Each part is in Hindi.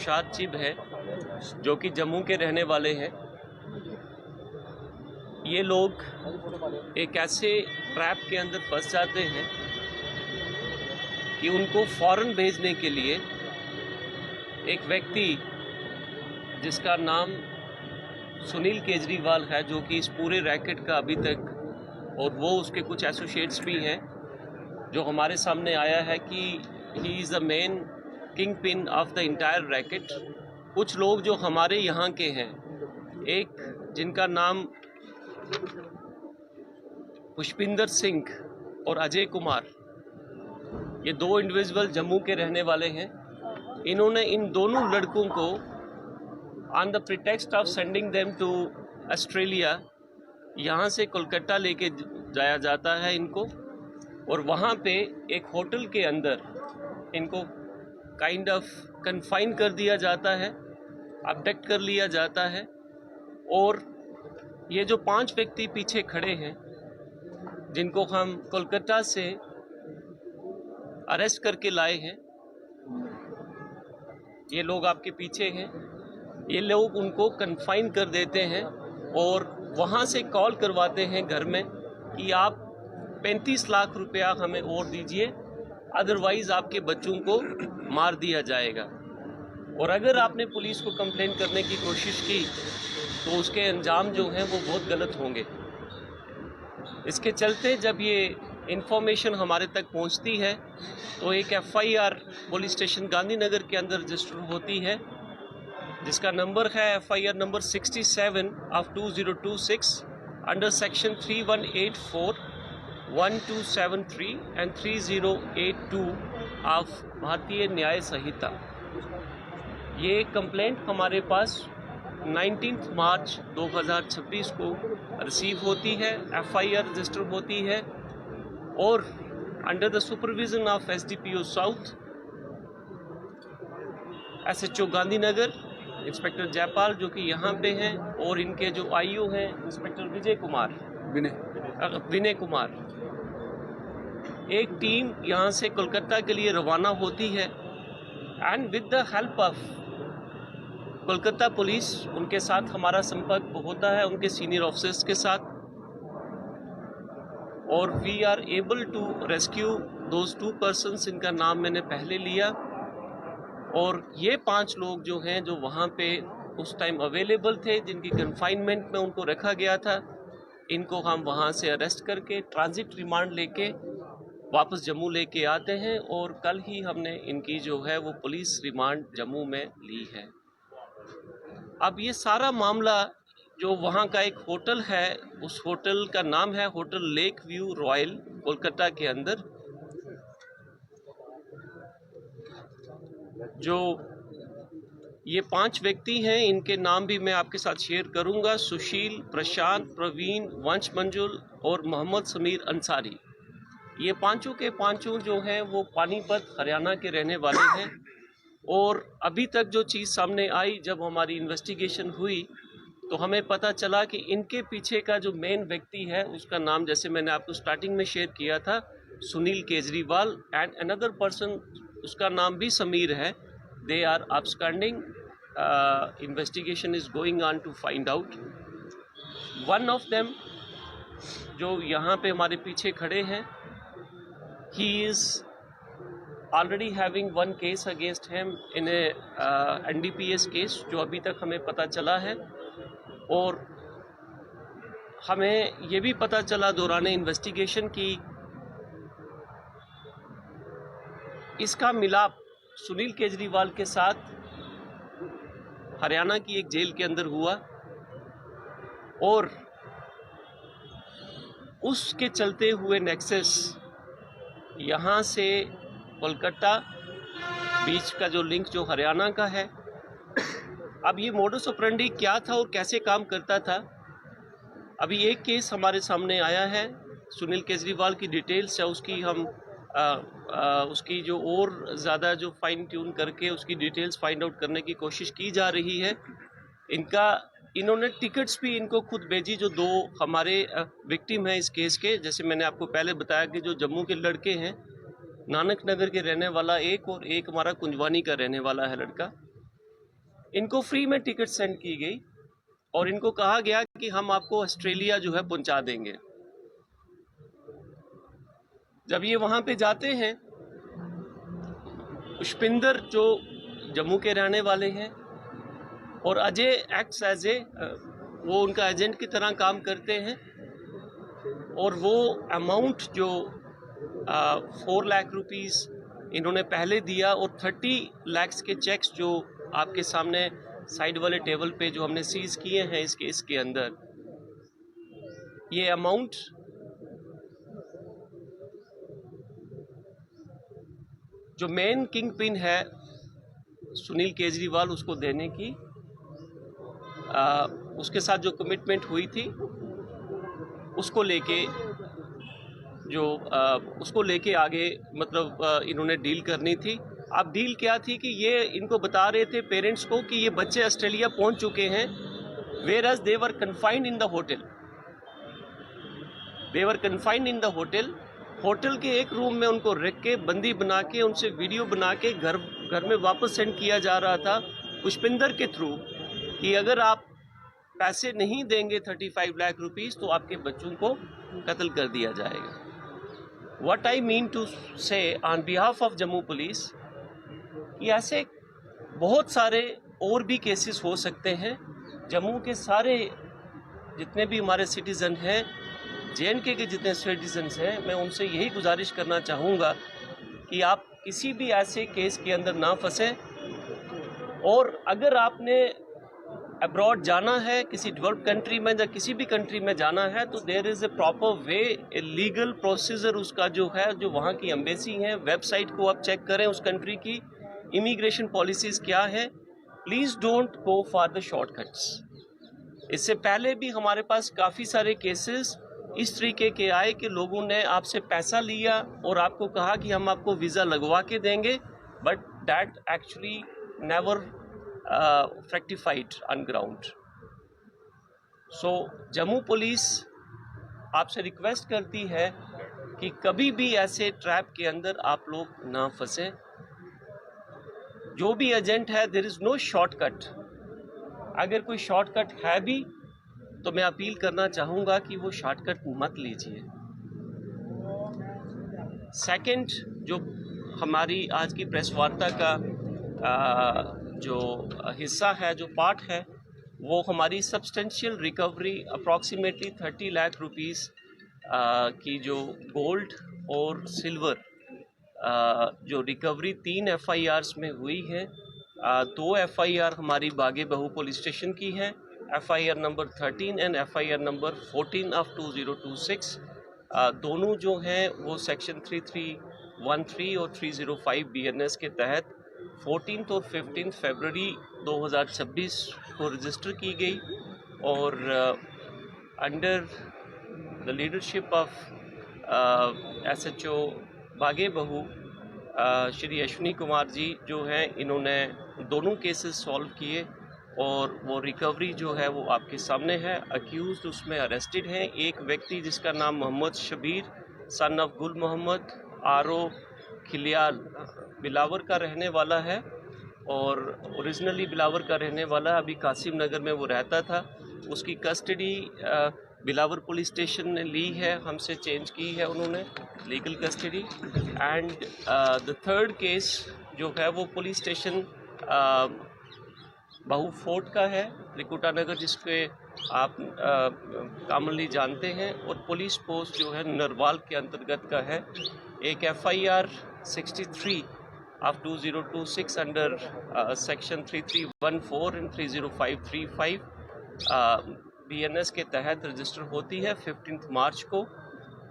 तुषार चिब है, जो कि जम्मू के रहने वाले हैं। ये लोग एक ऐसे ट्रैप के अंदर फंस जाते हैं कि उनको फॉरेन भेजने के लिए एक व्यक्ति जिसका नाम सुनील केजरीवाल है, जो कि इस पूरे रैकेट का अभी तक, और वो उसके कुछ एसोसिएट्स भी हैं, जो हमारे सामने आया है कि he is the main king pin of the entire racket. कुछ लोग जो हमारे यहाँ के हैं, एक जिनका नाम पुष्पिंदर सिंह और अजय कुमार, ये दो इंडिविजुअल जम्मू के रहने वाले हैं। इन्होंने इन दोनों लड़कों को on the pretext of sending them to Australia, यहाँ से कोलकाता लेके जाया जाता है इनको, और वहाँ पे एक होटल के अंदर इनको काइंड ऑफ कन्फाइन कर दिया जाता है, अबडक्ट कर लिया जाता है। और ये जो 5 व्यक्ति पीछे खड़े हैं, जिनको हम कोलकाता से अरेस्ट करके लाए हैं, ये लोग आपके पीछे हैं। ये लोग उनको कन्फाइन कर देते हैं और वहाँ से कॉल करवाते हैं घर में कि आप 35 लाख रुपया हमें और दीजिए, अदरवाइज़ आपके बच्चों को मार दिया जाएगा। और अगर आपने पुलिस को कंप्लेन करने की कोशिश की तो उसके अंजाम जो हैं वो बहुत गलत होंगे। इसके चलते जब ये इन्फॉर्मेशन हमारे तक पहुंचती है तो एक FIR पुलिस स्टेशन गांधीनगर के अंदर रजिस्टर होती है, जिसका नंबर है FIR number 67 of 2026 under section 3184, 1273 and 3082 of भारतीय न्याय संहिता। ये कंप्लेंट हमारे पास 19 मार्च 2026 को रिसीव होती है, FIR रजिस्टर होती है, और under the supervision of SDPO south, SHO Gandhinagar, inspector Jaipal जो कि यहाँ पे हैं, और इनके जो IO हैं इंस्पेक्टर विनय कुमार, एक टीम यहाँ से कोलकाता के लिए रवाना होती है। And with the help of Kolkata police, उनके साथ हमारा संपर्क होता है, उनके सीनियर ऑफिसर्स के साथ, और we are able to rescue those 2 persons, इनका नाम मैंने पहले लिया। और ये 5 लोग जो हैं, जो वहाँ पे उस टाइम अवेलेबल थे, जिनकी कन्फाइनमेंट में उनको रखा गया था, इनको हम वहाँ से अरेस्ट करके ट्रांजिट रिमांड लेके वापस जम्मू लेके आते हैं। और कल ही हमने इनकी जो है वो पुलिस रिमांड जम्मू में ली है। अब ये सारा मामला, जो वहाँ का एक होटल है, उस होटल का नाम है hotel lake view royal, Kolkata के अंदर। जो ये 5 व्यक्ति हैं, इनके नाम भी मैं आपके साथ शेयर करूंगा: सुशील, प्रशांत, प्रवीण, वंश मंजुल और मोहम्मद समीर अंसारी। ये पांचों के पांचों जो हैं वो पानीपत हरियाणा के रहने वाले हैं। और अभी तक जो चीज़ सामने आई, जब हमारी इन्वेस्टिगेशन हुई तो हमें पता चला कि इनके पीछे का जो मेन व्यक्ति है, उसका नाम जैसे मैंने आपको स्टार्टिंग में शेयर किया था, Sunil Kejriwal, and another person, उसका नाम भी समीर है। They are absconding. Investigation is going on to find out. One of them, जो यहाँ पे हमारे पीछे खड़े हैं, he is already having one case against him in a NDPS case, जो अभी तक हमें पता चला है। और हमें ये भी पता चला दौरान इन्वेस्टिगेशन की इसका मिलाप सुनील केजरीवाल के साथ हरियाणा की एक जेल के अंदर हुआ, और उसके चलते हुए नेक्सस यहाँ से कोलकाता बीच का जो लिंक जो हरियाणा का है। अब ये मोडस ऑपरेंडी क्या था और कैसे काम करता था, अभी एक केस हमारे सामने आया है। सुनील केजरीवाल की डिटेल्स है, उसकी हम उसकी जो और ज़्यादा जो फाइन ट्यून करके उसकी डिटेल्स फाइंड आउट करने की कोशिश की जा रही है। इन्होंने टिकट्स भी इनको खुद भेजी, जो 2 हमारे विक्टिम हैं इस केस के। जैसे मैंने आपको पहले बताया कि जो जम्मू के लड़के हैं, नानक नगर के रहने वाला एक, और एक हमारा कुंजवानी का रहने वाला है लड़का। इनको फ्री में टिकट सेंड की गई और इनको कहा गया कि हम आपको ऑस्ट्रेलिया जो है पहुंचा देंगे। जब ये वहां पे जाते हैं, पुष्पिंदर जो जम्मू के रहने वाले हैं और अजय एक्ट्स एज ए वो उनका एजेंट की तरह काम करते हैं और वो अमाउंट जो 4 लाख रुपीस इन्होंने पहले दिया और 30 लाख के चेक्स जो आपके सामने साइड वाले टेबल पे जो हमने सीज किए हैं इस केस के अंदर, ये अमाउंट जो मेन किंग पिन है सुनील केजरीवाल उसको देने की उसके साथ जो कमिटमेंट हुई थी उसको लेके आगे मतलब इन्होंने डील करनी थी। अब डील क्या थी कि ये इनको बता रहे थे पेरेंट्स को कि ये बच्चे ऑस्ट्रेलिया पहुंच चुके हैं, where as they were confined in the hotel. Hotel के एक रूम में उनको रख के बंदी बना के उनसे वीडियो बना के घर में वापस सेंड किया जा रहा था पुष्पिंदर के थ्रू कि अगर आप पैसे नहीं देंगे 35 लाख रुपीस तो आपके बच्चों को कत्ल कर दिया जाएगा। व्हाट आई मीन टू से on behalf of Jammu police कि ऐसे बहुत सारे और भी केसेस हो सकते हैं। जम्मू के सारे जितने भी हमारे सिटीज़न हैं, JNK के जितने सिटीजन्स हैं, मैं उनसे यही गुजारिश करना चाहूँगा कि आप किसी भी ऐसे केस के अंदर ना फंसें और अगर आपने अब्रॉड जाना है, किसी डेवलप्ड कंट्री में या किसी भी कंट्री में जाना है तो there is a proper way, a legal procedure उसका जो है, जो वहाँ की एम्बेसी है, वेबसाइट को आप चेक करें उस कंट्री की इमिग्रेशन पॉलिसीज़ क्या है। Please don't go for the shortcuts. इससे पहले भी हमारे पास काफ़ी सारे केसेस इस तरीके के आए कि लोगों ने आपसे पैसा लिया और आपको कहा कि हम आपको वीज़ा लगवा के देंगे, but that actually never fructified on ground. So Jammu police आपसे रिक्वेस्ट करती है कि कभी भी ऐसे ट्रैप के अंदर आप लोग ना फंसें। जो भी एजेंट है, देयर इज़ नो शॉर्टकट। अगर कोई शॉर्टकट है भी तो मैं अपील करना चाहूँगा कि वो शॉर्टकट मत लीजिए। सेकंड, जो हमारी आज की प्रेस वार्ता का जो हिस्सा है, जो पार्ट है, वो हमारी substantial recovery approximately 30 lakh rupees की जो गोल्ड और सिल्वर जो रिकवरी 3 FIRs में हुई है। 2 FIR हमारी बागे बहू पुलिस स्टेशन की है, FIR number 13 and FIR number 14 of 2026। दोनों जो हैं वो सेक्शन 3313 और 305 BNS के तहत 14 और 15 फरवरी 2026 को रजिस्टर की गई और under the leadership of SHO बागे बहू श्री अश्विनी कुमार जी जो हैं, इन्होंने दोनों केसेस सॉल्व किए और वो रिकवरी जो है वो आपके सामने है। अक्यूज़्ड उसमें अरेस्टेड हैं। एक व्यक्ति जिसका नाम मोहम्मद शबीर सन ऑफ गुल मोहम्मद RO खिलियाल बिलावर का रहने वाला है और ओरिजिनली बिलावर का रहने वाला, अभी कासिम नगर में वो रहता था। उसकी कस्टडी बिलावर पुलिस स्टेशन ने ली है, हमसे चेंज की है उन्होंने legal custody. And the third case जो है वो पुलिस स्टेशन बहू फोर्ट का है, त्रिकुटा नगर, जिसके आप कॉमनली जानते हैं, और पुलिस पोस्ट जो है नरवाल के अंतर्गत का है। एक FIR 63 of 2026 under section 3314 and 30535 BNS के तहत रजिस्टर होती है 15 मार्च को,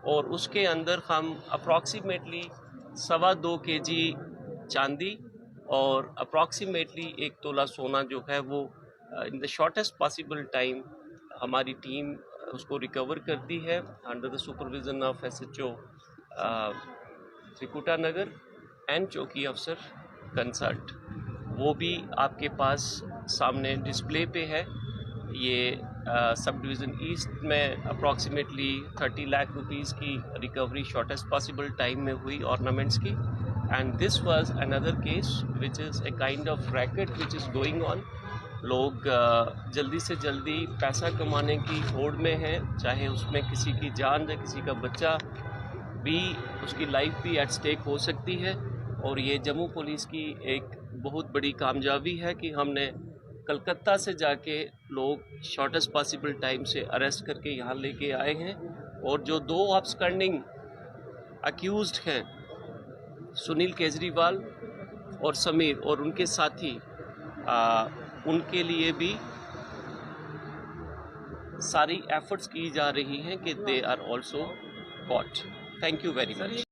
और उसके अंदर हम अप्रॉक्सीमेटली 2.25 kg चांदी और अप्रॉक्सीमेटली 1 तोला सोना जो है वो in the shortest possible time हमारी टीम उसको रिकवर करती है under the supervision of SHO Trikuta Nagar and चौकी अफसर कंसल्ट। वो भी आपके पास सामने डिस्प्ले पे है। ये सब डिवीज़न ईस्ट में अप्रॉक्सीमेटली 30 लाख रुपीस की रिकवरी शॉर्टेस्ट पॉसिबल टाइम में हुई ऑर्नामेंट्स की। And this was another case which is a kind of racket which is going on लोग जल्दी से जल्दी पैसा कमाने की होड़ में हैं, चाहे उसमें किसी की जान या किसी का बच्चा भी, उसकी लाइफ भी एट स्टेक हो सकती है। और ये जम्मू पुलिस की एक बहुत बड़ी कामयाबी है कि हमने कलकत्ता से जाके लोग शॉर्टेस्ट पॉसिबल टाइम से अरेस्ट करके यहाँ लेके आए हैं। और जो 2 आब्सकॉन्डिंग अक्यूज्ड हैं, सुनील केजरीवाल और समीर और उनके साथी, उनके लिए भी सारी एफर्ट्स की जा रही हैं कि they are also caught. Thank you very much.